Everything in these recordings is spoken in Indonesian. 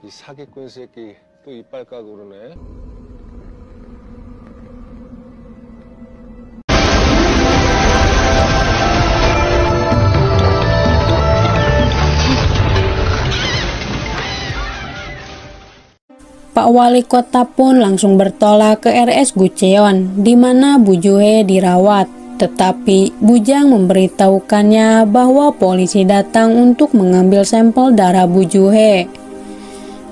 이 사기꾼 새끼 또 이빨 까고 그러네. Pak Wali Kota pun langsung bertolak ke RS Gucheon, di mana Bu Juhe dirawat. Tetapi Bujang memberitahukannya bahwa polisi datang untuk mengambil sampel darah Bu Juhe.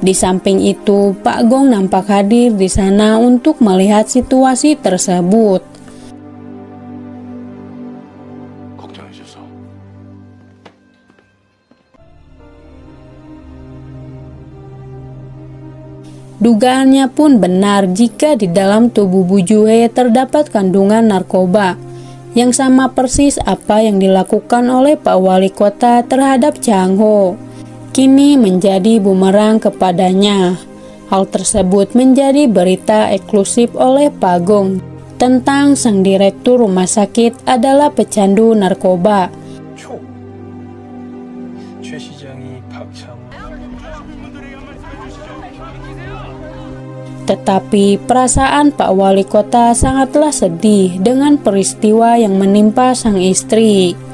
Di samping itu, Pak Gong nampak hadir di sana untuk melihat situasi tersebut. Dugaannya pun benar jika di dalam tubuh Bu Juhe terdapat kandungan narkoba, yang sama persis apa yang dilakukan oleh Pak Wali Kota terhadap Chang Ho. Kini menjadi bumerang kepadanya. Hal tersebut menjadi berita eksklusif oleh Pak Gong tentang sang direktur rumah sakit adalah pecandu narkoba. Tetapi perasaan Pak Wali Kota sangatlah sedih dengan peristiwa yang menimpa sang istri.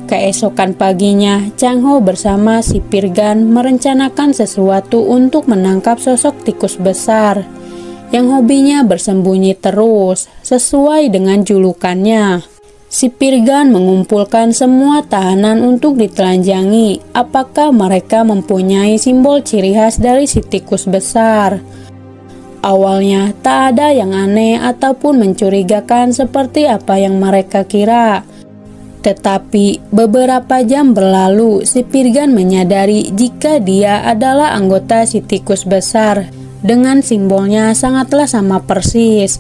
Keesokan paginya, Chang Ho bersama si Pirgan merencanakan sesuatu untuk menangkap sosok tikus besar yang hobinya bersembunyi terus, sesuai dengan julukannya. Si Pirgan mengumpulkan semua tahanan untuk ditelanjangi apakah mereka mempunyai simbol ciri khas dari si tikus besar. Awalnya tak ada yang aneh ataupun mencurigakan seperti apa yang mereka kira. Tetapi beberapa jam berlalu, si Pirgan menyadari jika dia adalah anggota si tikus besar dengan simbolnya sangatlah sama persis.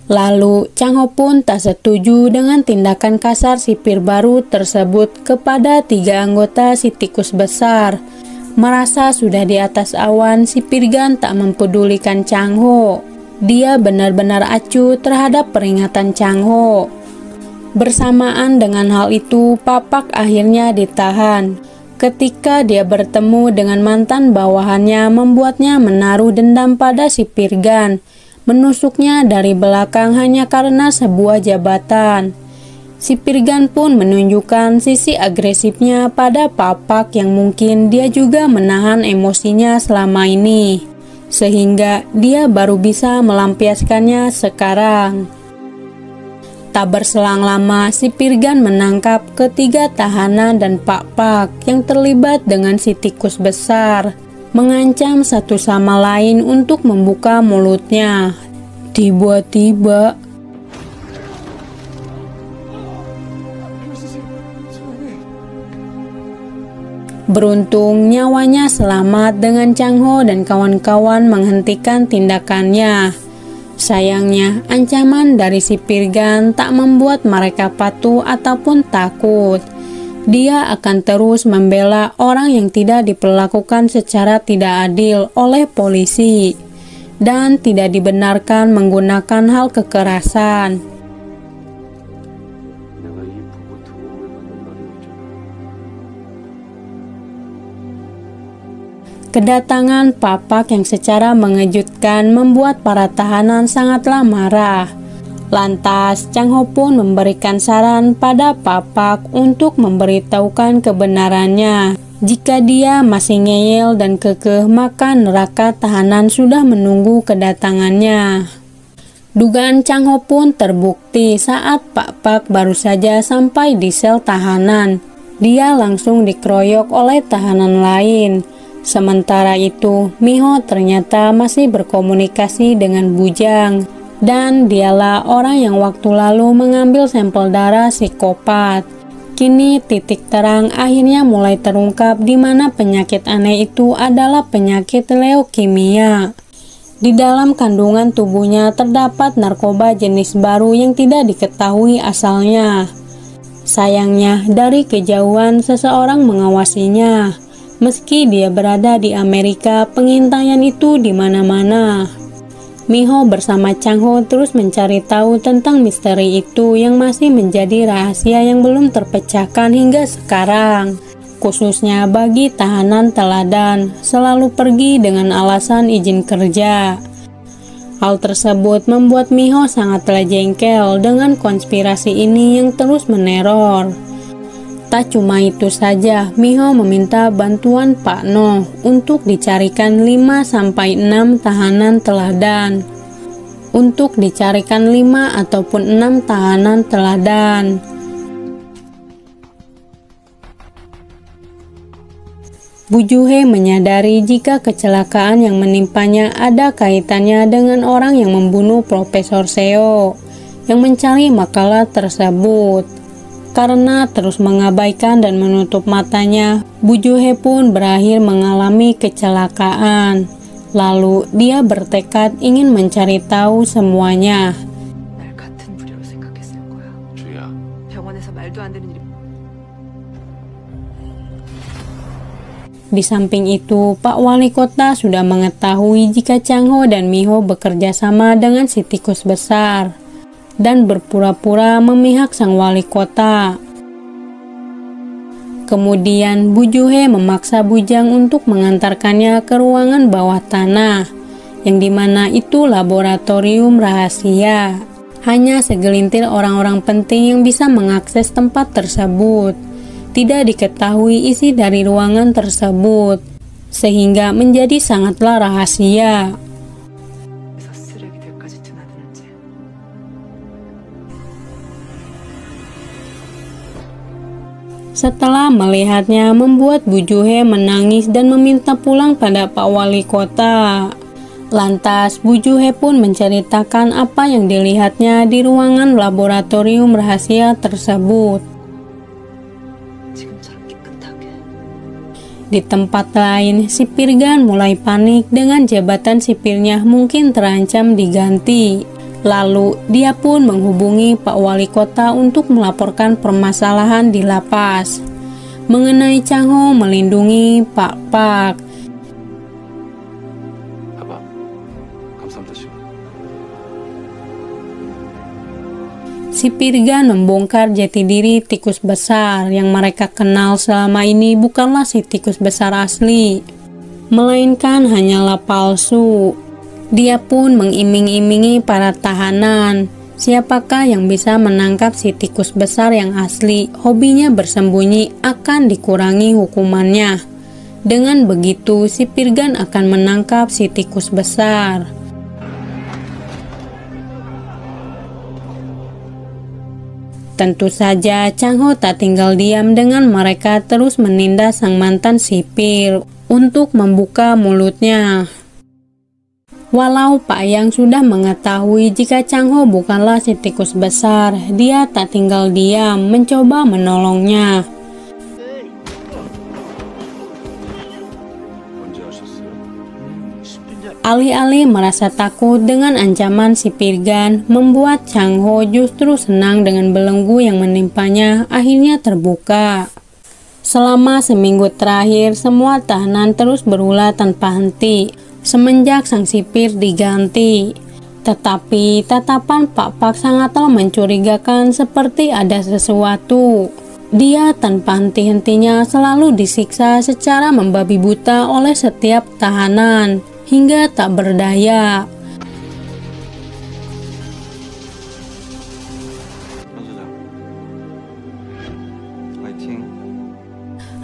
Lalu Chang Ho pun tak setuju dengan tindakan kasar sipir baru tersebut kepada 3 anggota si tikus besar. Merasa sudah di atas awan, si Pirgan tak mempedulikan Chang Ho. Dia benar-benar acuh terhadap peringatan Chang Ho. Bersamaan dengan hal itu, Papak akhirnya ditahan. Ketika dia bertemu dengan mantan bawahannya, membuatnya menaruh dendam pada si Pirgan, menusuknya dari belakang hanya karena sebuah jabatan. Si Pirgan pun menunjukkan sisi agresifnya pada Papak yang mungkin dia juga menahan emosinya selama ini, sehingga dia baru bisa melampiaskannya sekarang. Tak berselang lama, si Pirgan menangkap ketiga tahanan dan Papak yang terlibat dengan si tikus besar, mengancam satu sama lain untuk membuka mulutnya. Tiba-tiba beruntung nyawanya selamat dengan Chang Ho dan kawan-kawan menghentikan tindakannya. Sayangnya, ancaman dari si Pirgan tak membuat mereka patuh ataupun takut. Dia akan terus membela orang yang tidak diperlakukan secara tidak adil oleh polisi dan tidak dibenarkan menggunakan hal kekerasan. Kedatangan Papak yang secara mengejutkan membuat para tahanan sangatlah marah. Lantas, Chang Ho pun memberikan saran pada Papak untuk memberitahukan kebenarannya. Jika dia masih ngeyel dan kekeh, maka neraka tahanan sudah menunggu kedatangannya. Dugaan Chang Ho pun terbukti saat Papak baru saja sampai di sel tahanan. Dia langsung dikeroyok oleh tahanan lain. Sementara itu, Miho ternyata masih berkomunikasi dengan Bujang, dan dialah orang yang waktu lalu mengambil sampel darah psikopat. Kini titik terang akhirnya mulai terungkap di mana penyakit aneh itu adalah penyakit leukemia. Di dalam kandungan tubuhnya terdapat narkoba jenis baru yang tidak diketahui asalnya. Sayangnya, dari kejauhan seseorang mengawasinya. Meski dia berada di Amerika, pengintaian itu di mana-mana. Miho bersama Changho terus mencari tahu tentang misteri itu yang masih menjadi rahasia yang belum terpecahkan hingga sekarang. Khususnya bagi tahanan teladan, selalu pergi dengan alasan izin kerja. Hal tersebut membuat Miho sangatlah jengkel dengan konspirasi ini yang terus meneror. Tak cuma itu saja, Miho meminta bantuan Pak No untuk dicarikan 5-6 tahanan teladan. Untuk dicarikan 5 ataupun 6 tahanan teladan. Bu Juhe menyadari jika kecelakaan yang menimpanya ada kaitannya dengan orang yang membunuh Profesor Seo yang mencari makalah tersebut. Karena terus mengabaikan dan menutup matanya, Bu Juhe pun berakhir mengalami kecelakaan. Lalu dia bertekad ingin mencari tahu semuanya. Di samping itu, Pak Wali Kota sudah mengetahui jika Changho dan Miho bekerja sama dengan si tikus besar dan berpura-pura memihak sang wali kota. Kemudian Bu Juhe memaksa Bujang untuk mengantarkannya ke ruangan bawah tanah, yang dimana itu laboratorium rahasia. Hanya segelintir orang-orang penting yang bisa mengakses tempat tersebut. Tidak diketahui isi dari ruangan tersebut, sehingga menjadi sangatlah rahasia. Setelah melihatnya, membuat Bu Juhe menangis dan meminta pulang pada Pak Wali Kota. Lantas Bu Juhe pun menceritakan apa yang dilihatnya di ruangan laboratorium rahasia tersebut. Di tempat lain, sipir Gan mulai panik dengan jabatan sipirnya mungkin terancam diganti. Lalu dia pun menghubungi Pak Wali Kota untuk melaporkan permasalahan di lapas mengenai Changho melindungi Pak Pak. Sipir Gan membongkar jati diri tikus besar yang mereka kenal selama ini bukanlah si tikus besar asli, melainkan hanyalah palsu. Dia pun mengiming-imingi para tahanan, siapakah yang bisa menangkap si tikus besar yang asli, hobinya bersembunyi akan dikurangi hukumannya. Dengan begitu, si Pirgan akan menangkap si tikus besar. Tentu saja Changho tak tinggal diam dengan mereka terus menindas sang mantan sipir untuk membuka mulutnya. Walau Pak Yang sudah mengetahui jika Changho bukanlah si tikus besar, dia tak tinggal diam mencoba menolongnya. Alih-alih merasa takut dengan ancaman si Pirgan, membuat Changho justru senang dengan belenggu yang menimpanya akhirnya terbuka. Selama seminggu terakhir, semua tahanan terus berulah tanpa henti semenjak sang sipir diganti. Tetapi tatapan Pak Pak sangatlah mencurigakan, seperti ada sesuatu. Dia tanpa henti-hentinya selalu disiksa secara membabi buta oleh setiap tahanan, hingga tak berdaya.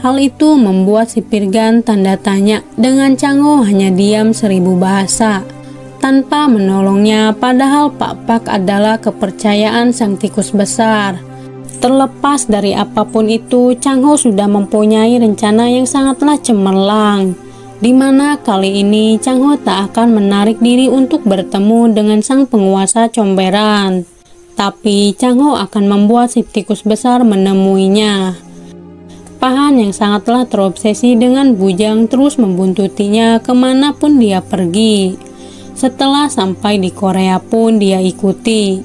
Hal itu membuat si Pirgan tanda tanya dengan Changho hanya diam 1000 bahasa tanpa menolongnya, padahal Pak Pak adalah kepercayaan sang tikus besar. Terlepas dari apapun itu, Changho sudah mempunyai rencana yang sangatlah cemerlang, di mana kali ini Changho tak akan menarik diri untuk bertemu dengan sang penguasa comberan, tapi Changho akan membuat si tikus besar menemuinya. Pahan yang sangatlah terobsesi dengan Bujang terus membuntutinya kemanapun dia pergi. Setelah sampai di Korea pun dia ikuti,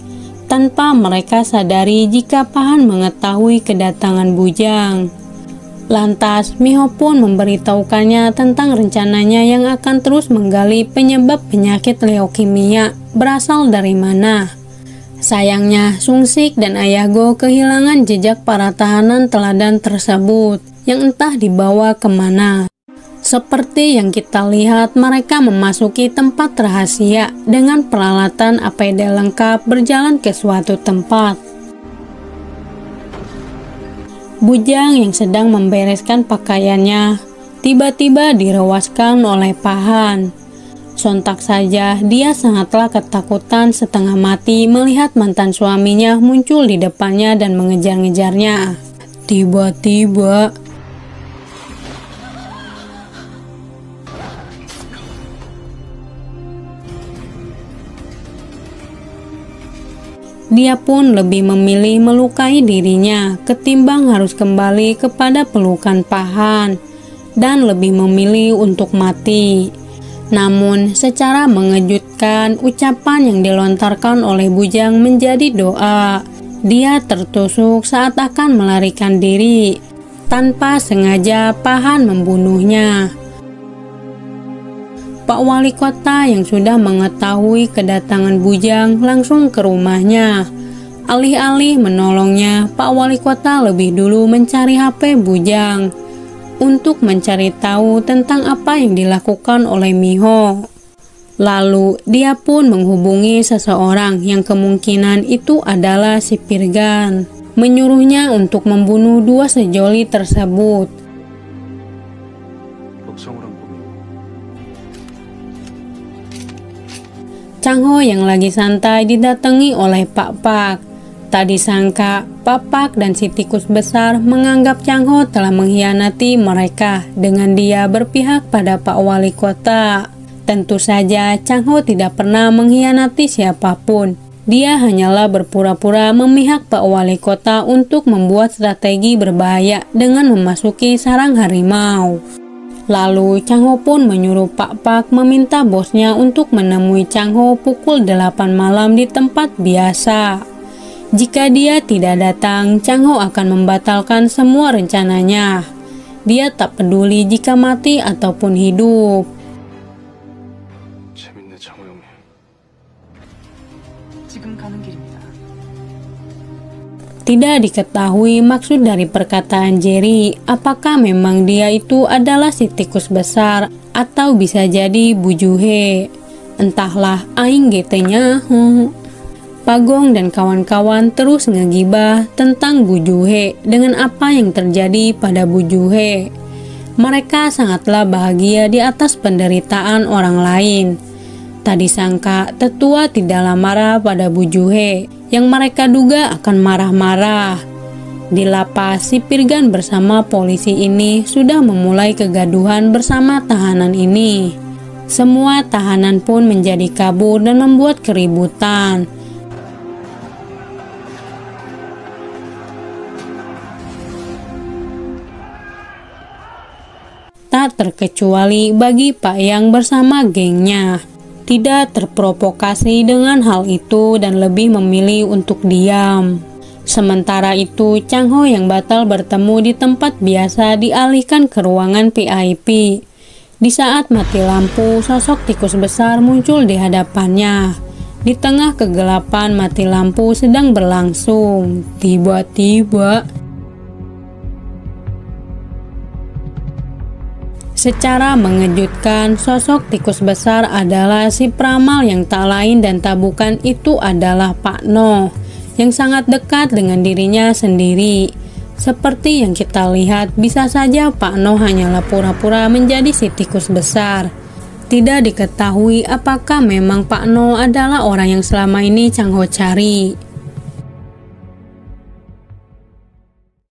tanpa mereka sadari jika Pahan mengetahui kedatangan Bujang. Lantas, Miho pun memberitahukannya tentang rencananya yang akan terus menggali penyebab penyakit leukemia berasal dari mana. Sayangnya, Sungsik dan Ayah Go kehilangan jejak para tahanan teladan tersebut yang entah dibawa kemana. Seperti yang kita lihat, mereka memasuki tempat rahasia dengan peralatan APD lengkap berjalan ke suatu tempat. Bujang yang sedang membereskan pakaiannya tiba-tiba direwaskan oleh Pahan. Sontak saja dia sangatlah ketakutan setengah mati melihat mantan suaminya muncul di depannya dan mengejar-ngejarnya. Tiba-tiba dia pun lebih memilih melukai dirinya ketimbang harus kembali kepada pelukan Pahan dan lebih memilih untuk mati. Namun secara mengejutkan ucapan yang dilontarkan oleh Bujang menjadi doa. Dia tertusuk saat akan melarikan diri. Tanpa sengaja Pahan membunuhnya. Pak Wali Kota yang sudah mengetahui kedatangan Bujang langsung ke rumahnya. Alih-alih menolongnya, Pak Wali Kota lebih dulu mencari HP Bujang untuk mencari tahu tentang apa yang dilakukan oleh Miho. Lalu dia pun menghubungi seseorang yang kemungkinan itu adalah si Pirgan, menyuruhnya untuk membunuh dua sejoli tersebut. Changho yang lagi santai didatangi oleh Pak Pak. Tak disangka, Pak Pak dan si tikus besar menganggap Changho telah mengkhianati mereka dengan dia berpihak pada Pak Wali Kota. Tentu saja Changho tidak pernah mengkhianati siapapun. Dia hanyalah berpura-pura memihak Pak Wali Kota untuk membuat strategi berbahaya dengan memasuki sarang harimau. Lalu Changho pun menyuruh Pak Pak meminta bosnya untuk menemui Changho pukul 8 malam di tempat biasa. Jika dia tidak datang, Changho akan membatalkan semua rencananya. Dia tak peduli jika mati ataupun hidup. Tidak diketahui maksud dari perkataan Jerry, apakah memang dia itu adalah si tikus besar atau bisa jadi Bujuhe. Entahlah, aing GT-nya. Pagong dan kawan-kawan terus ngegibah tentang Bujuhe dengan apa yang terjadi pada Bujuhe. Mereka sangatlah bahagia di atas penderitaan orang lain. Tak disangka tetua tidaklah marah pada Bujuhe yang mereka duga akan marah-marah. Di lapas, si Pirgan bersama polisi ini sudah memulai kegaduhan bersama tahanan ini. Semua tahanan pun menjadi kabur dan membuat keributan. Tak terkecuali bagi Pak Yang bersama gengnya. Tidak terprovokasi dengan hal itu dan lebih memilih untuk diam. Sementara itu, Changho yang batal bertemu di tempat biasa dialihkan ke ruangan VIP. Di saat mati lampu, sosok tikus besar muncul di hadapannya. Di tengah kegelapan mati lampu sedang berlangsung. Tiba-tiba secara mengejutkan, sosok tikus besar adalah si peramal yang tak lain dan tak bukan itu adalah Pak No, yang sangat dekat dengan dirinya sendiri. Seperti yang kita lihat, bisa saja Pak No hanyalah pura-pura menjadi si tikus besar. Tidak diketahui apakah memang Pak No adalah orang yang selama ini Changho cari.